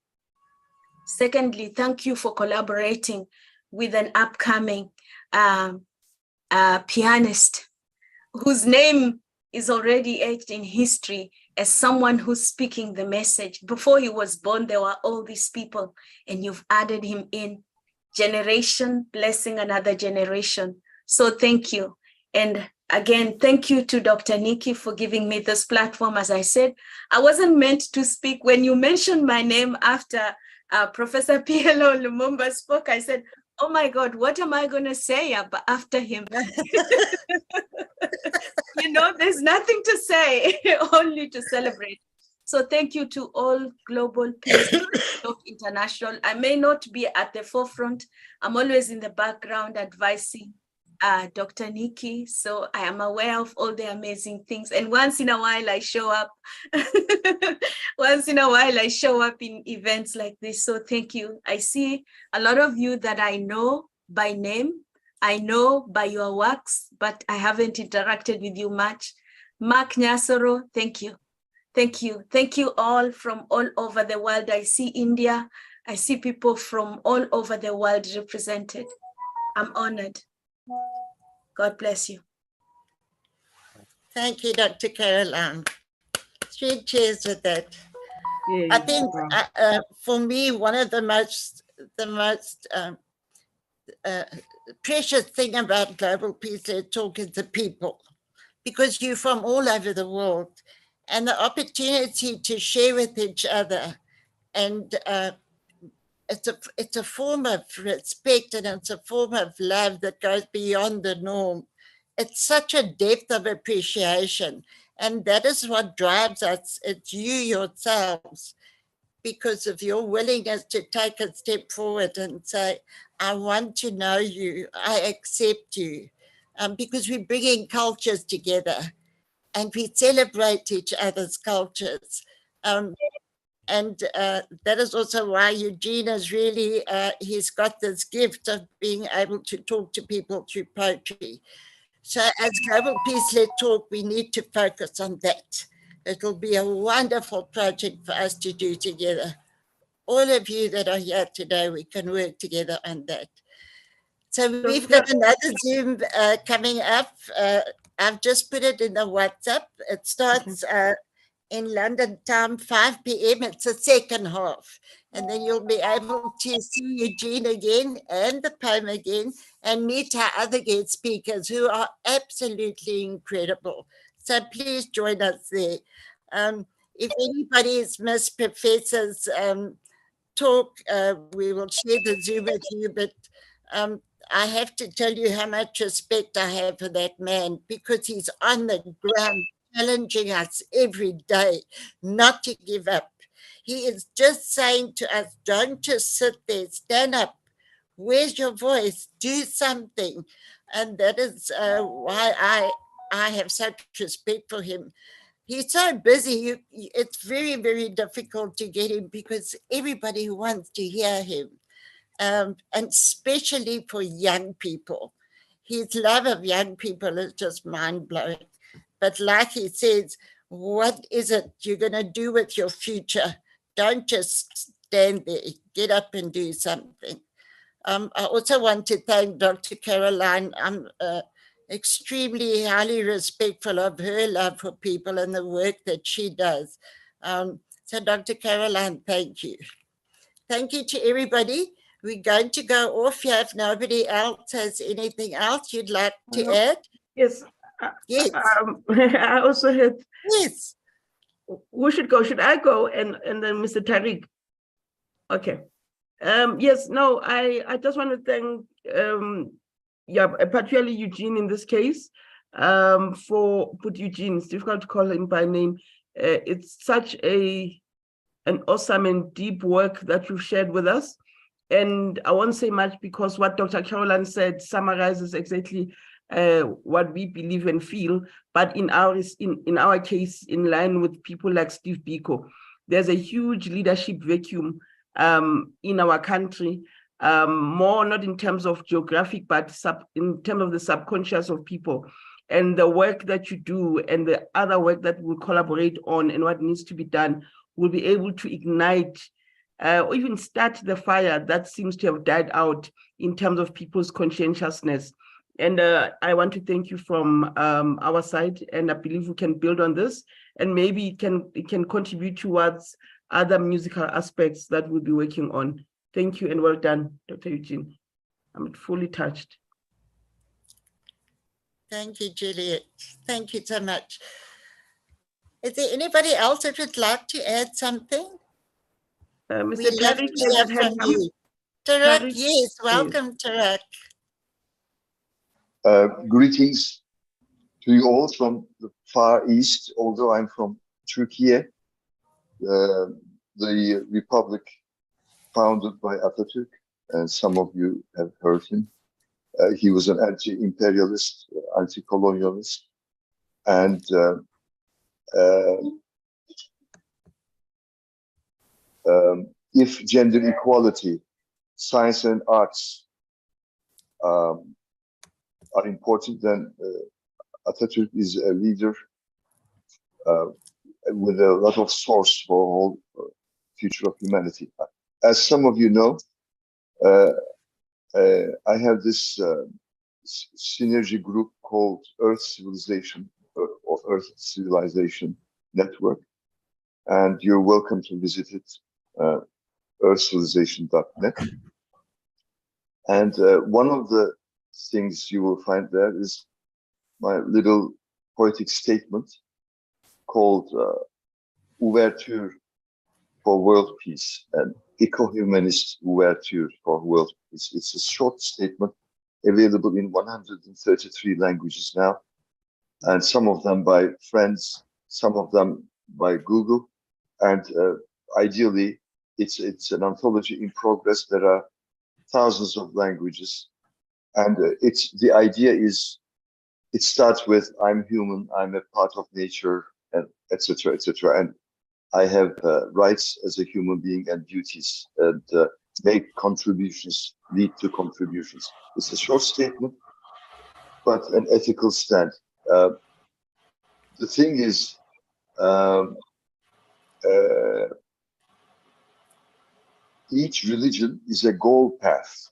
[SPEAKER 12] Secondly, thank you for collaborating with an upcoming pianist whose name is already etched in history as someone who's speaking the message. Before he was born, there were all these people, and you've added him in. Generation blessing another generation. So thank you. And again, thank you to Dr. Nikki for giving me this platform. As I said, I wasn't meant to speak. When you mentioned my name after Professor PLO Lumumba spoke, I said, oh my God, what am I going to say after him? You know, there's nothing to say, only to celebrate. So thank you to all Global Peace International. I may not be at the forefront. I'm always in the background advising Dr. Nikki. So I am aware of all the amazing things. And once in a while I show up. Once in a while I show up in events like this. So thank you. I see a lot of you that I know by name. I know by your works, but I haven't interacted with you much. Mark Nyasoro, thank you. Thank you. Thank you all from all over the world. I see India. I see people from all over the world represented. I'm honored. God bless you.
[SPEAKER 1] Thank you, Dr. Caroline. 3 cheers with that.
[SPEAKER 10] Yeah,
[SPEAKER 1] I think for me, one of the most precious thing about Global Peace Led Talk is the people, because you're from all over the world, and the opportunity to share with each other. And it's a form of respect, and it's a form of love that goes beyond the norm. It's such a depth of appreciation, and that is what drives us. It's you yourselves, because of your willingness to take a step forward and say, I want to know you, I accept you, because we're bringing cultures together and we celebrate each other's cultures. And that is also why Eugene is really, he's got this gift of being able to talk to people through poetry. So as Global Peace Led Talk, we need to focus on that. It'll be a wonderful project for us to do together. All of you that are here today, we can work together on that. So we've got another Zoom coming up. I've just put it in the WhatsApp. It starts in London time, 5 p.m. It's the second half. And then you'll be able to see Eugene again and the poem again and meet our other guest speakers who are absolutely incredible. So please join us there. If anybody has missed Professor's talk, we will share the Zoom with you, but I have to tell you how much respect I have for that man, because he's on the ground challenging us every day not to give up. He is just saying to us, don't just sit there, stand up. Where's your voice? Do something. And that is why I have such respect for him. He's so busy, it's very, very difficult to get him because everybody wants to hear him, and especially for young people. His love of young people is just mind-blowing. But like he says, what is it you're going to do with your future? Don't just stand there. Get up and do something. I also want to thank Dr. Caroline. I'm extremely highly respectful of her love for people and the work that she does. So Dr. Caroline, thank you. Thank you to everybody. We're going to go off here if nobody else has anything else you'd like to add.
[SPEAKER 10] Yes.
[SPEAKER 1] Yes.
[SPEAKER 10] I also had.
[SPEAKER 1] Yes.
[SPEAKER 10] Who should go? Should I go and then Mr. Tariq? Okay. Yes, no, I just want to thank, particularly Eugene in this case, but Eugene, it's difficult to call him by name. It's such an awesome and deep work that you've shared with us. And I won't say much because what Dr. Caroline said summarizes exactly what we believe and feel. But in our case, in line with people like Steve Biko, there's a huge leadership vacuum in our country, more not in terms of geographic, but in terms of the subconscious of people. And the work that you do and the other work that we'll collaborate on and what needs to be done will be able to ignite or even start the fire that seems to have died out in terms of people's conscientiousness. And I want to thank you from our side, and I believe we can build on this, and maybe it can contribute towards other musical aspects that we'll be working on. Thank you and well done, Dr. Eugene. I'm fully touched.
[SPEAKER 1] Thank you, Juliet. Thank you so much. Is there anybody else that would like to add something?
[SPEAKER 10] Mr.
[SPEAKER 1] We'd love
[SPEAKER 10] Tariq
[SPEAKER 1] to hear from you. Tarak, yes, welcome, Tarak.
[SPEAKER 15] Greetings to you all from the Far East, although I'm from Turkey, the republic founded by Atatürk, and some of you have heard him. He was an anti-imperialist, anti-colonialist, and if gender equality, science and arts are important, then Atatürk is a leader with a lot of source for all future of humanity. As some of you know, I have this synergy group called Earth Civilization or Earth Civilization Network, and you're welcome to visit it, earthcivilization.net. And one of the things you will find there is my little poetic statement called Ouverture for World Peace, and Eco-Humanist Ouverture for World Peace. It's a short statement available in 133 languages now, and some of them by friends, some of them by Google, and ideally it's an anthology in progress. There are thousands of languages, and the idea is, it starts with I'm human, I'm a part of nature, and etc., etc. And I have rights as a human being and duties, and make contributions, lead to contributions. It's a short statement, but an ethical stand. The thing is, each religion is a goal path,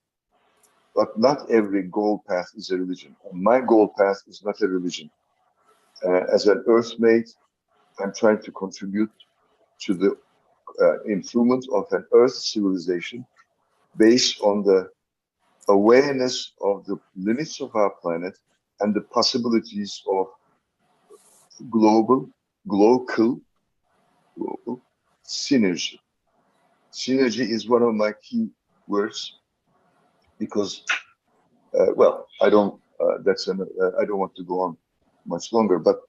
[SPEAKER 15] but not every goal path is a religion. And my goal path is not a religion. As an earthmate, I'm trying to contribute to the improvement of an earth civilization based on the awareness of the limits of our planet and the possibilities of global synergy. Synergy is one of my key words because, well, I don't want to go on much longer, but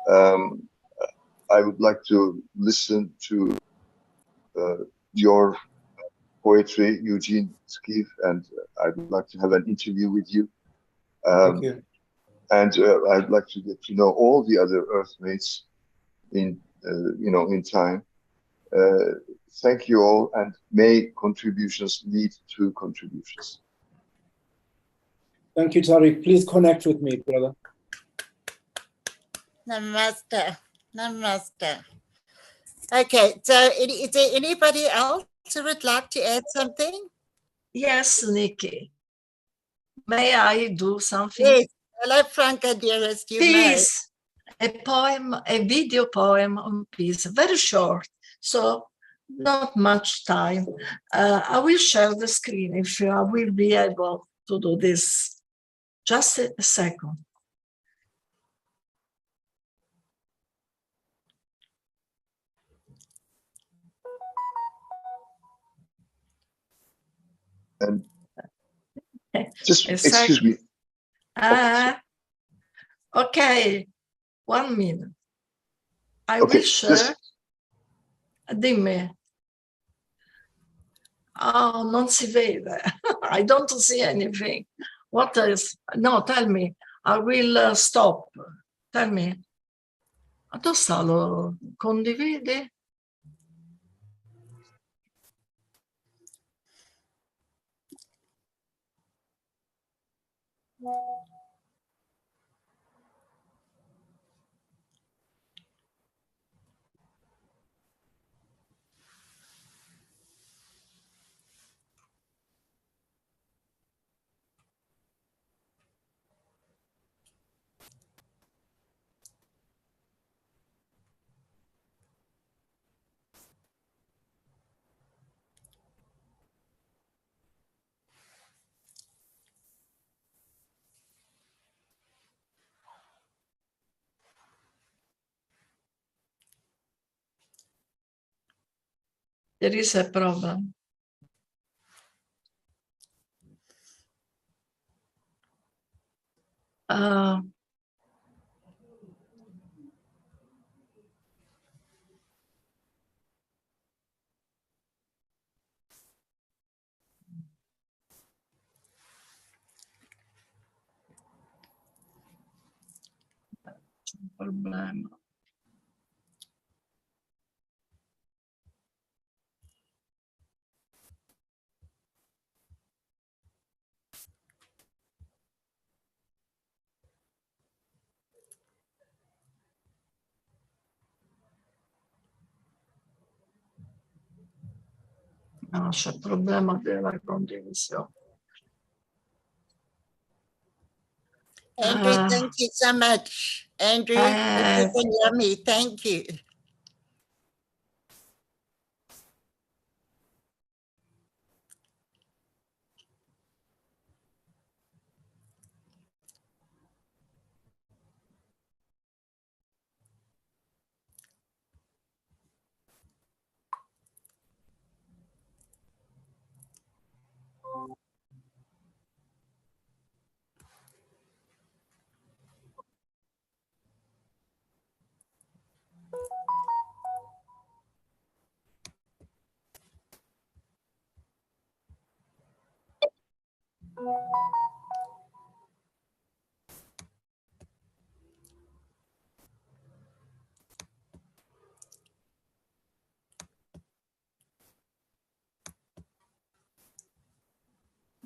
[SPEAKER 15] I would like to listen to your poetry, Eugene Skiv, and I would like to have an interview with you.
[SPEAKER 5] Thank you.
[SPEAKER 15] And I'd like to get to know all the other Earthmates in time. Thank you all, and may contributions lead to contributions.
[SPEAKER 5] Thank you, Tariq. Please connect with me, brother.
[SPEAKER 1] Namaste. Namaste. Okay, so is there anybody else who would like to add something?
[SPEAKER 16] Yes, Nikki. May I do something?
[SPEAKER 1] Yes. Hello, Franca, dearest. You
[SPEAKER 16] Peace. A poem, a video poem on peace, very short, so not much time. I will share the screen if I will be able to do this. Just a second.
[SPEAKER 15] And just excuse me.
[SPEAKER 16] Ok, 1 minute. I will share. Dimmi. Oh, non si vede. I don't see anything. What is? No, tell me. I will stop. Tell me. Dove sta? Lo condividi? There is a problem. Problema. No, c'è il problema della condivisione.
[SPEAKER 1] Andrew, thank you so much. Andrew, if you can hear me, thank you.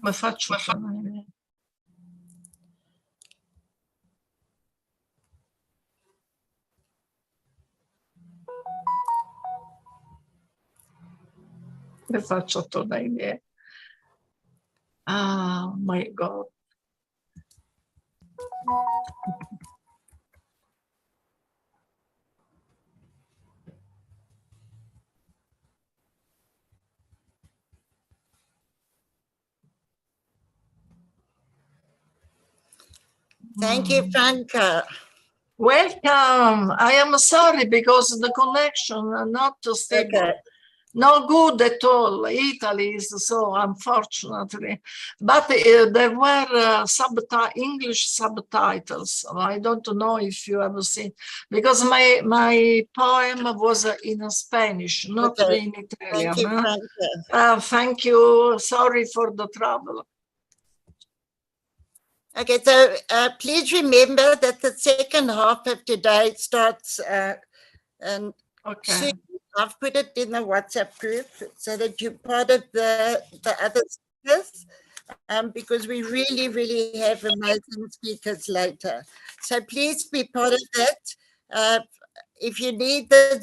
[SPEAKER 16] Come faccio? Come faccio a tornare indietro? Oh my God.
[SPEAKER 1] Thank you, Franca.
[SPEAKER 16] Welcome. I am sorry because the connection are not stable.
[SPEAKER 10] Okay.
[SPEAKER 16] No good at all. Italy is so, unfortunately. But there were English subtitles. I don't know if you have seen, because my poem was in Spanish, not in Italian.
[SPEAKER 1] Thank you, Franca.
[SPEAKER 16] Thank you. Sorry for the trouble.
[SPEAKER 1] Okay, so please remember that the second half of today starts and soon. I've put it in the WhatsApp group so that you're part of the other speakers, because we really, really have amazing speakers later. So please be part of that. If you need the Zoom